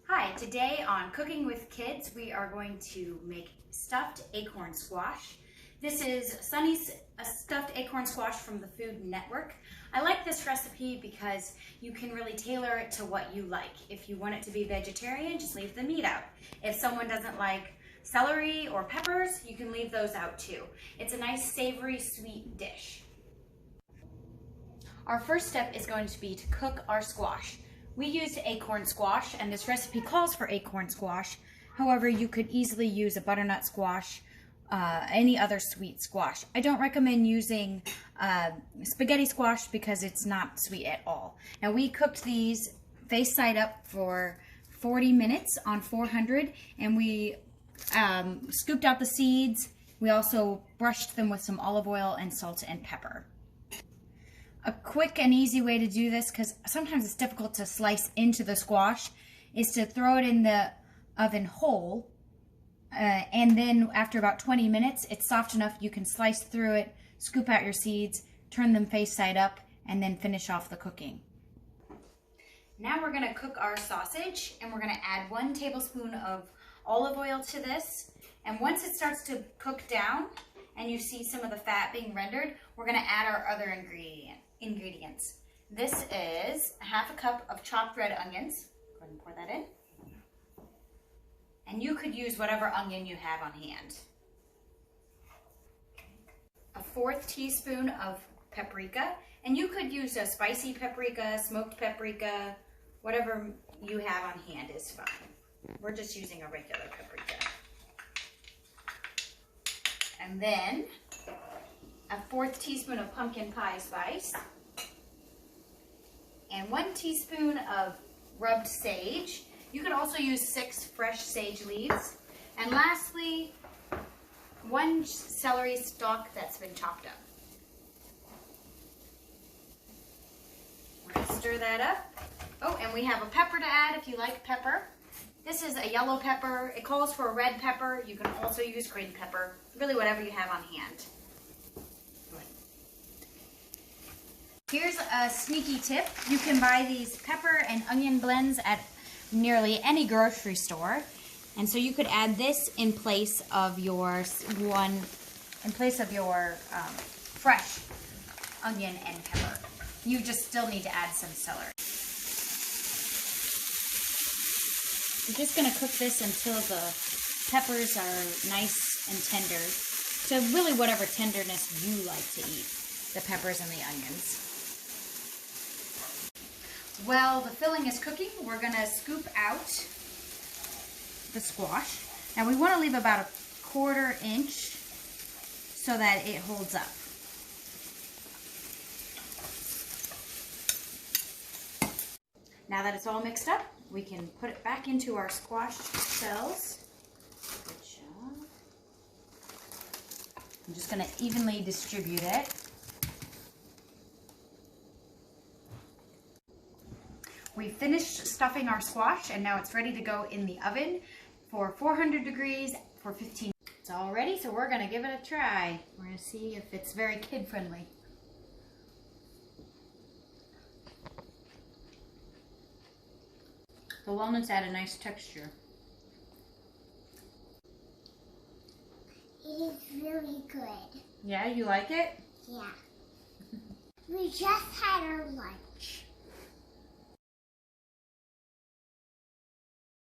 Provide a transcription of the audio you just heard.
Hi, today on Cooking with Kids, we are going to make stuffed acorn squash. This is Sunny's stuffed acorn squash from the Food Network. I like this recipe because you can really tailor it to what you like. If you want it to be vegetarian, just leave the meat out. If someone doesn't like celery or peppers, you can leave those out too. It's a nice savory, sweet dish. Our first step is going to be to cook our squash. We used acorn squash, and this recipe calls for acorn squash. However, you could easily use a butternut squash, any other sweet squash. I don't recommend using spaghetti squash because it's not sweet at all. Now, we cooked these face side up for 40 minutes on 400, and we scooped out the seeds. We also brushed them with some olive oil and salt and pepper. A quick and easy way to do this, because sometimes it's difficult to slice into the squash, is to throw it in the oven whole, and then after about 20 minutes, it's soft enough you can slice through it, scoop out your seeds, turn them face side up, and then finish off the cooking. Now we're going to cook our sausage, and we're going to add 1 tablespoon of olive oil to this, and once it starts to cook down, and you see some of the fat being rendered, we're going to add our other ingredients. This is 1/2 cup of chopped red onions. Go ahead and pour that in. And you could use whatever onion you have on hand. 1/4 teaspoon of paprika, and you could use a spicy paprika, smoked paprika, whatever you have on hand is fine. We're just using a regular paprika. And then 1/4 teaspoon of pumpkin pie spice, and 1 teaspoon of rubbed sage. You could also use 6 fresh sage leaves. And lastly, 1 celery stalk that's been chopped up. We're going to stir that up. Oh, and we have a pepper to add if you like pepper. This is a yellow pepper. It calls for a red pepper. You can also use green pepper, really whatever you have on hand. Here's a sneaky tip. You can buy these pepper and onion blends at nearly any grocery store. And so you could add this in place of your fresh onion and pepper. You just still need to add some celery. We're just going to cook this until the peppers are nice and tender. So really whatever tenderness you like to eat, the peppers and the onions. While the filling is cooking, we're going to scoop out the squash. Now we want to leave about 1/4 inch so that it holds up. Now that it's all mixed up, we can put it back into our squash shells. Good job. I'm just going to evenly distribute it. We finished stuffing our squash, and now it's ready to go in the oven for 400 degrees for 15 minutes. It's all ready, so we're going to give it a try. We're going to see if it's very kid-friendly. The walnuts add a nice texture. It is really good. Yeah, you like it? Yeah. We just had our lunch.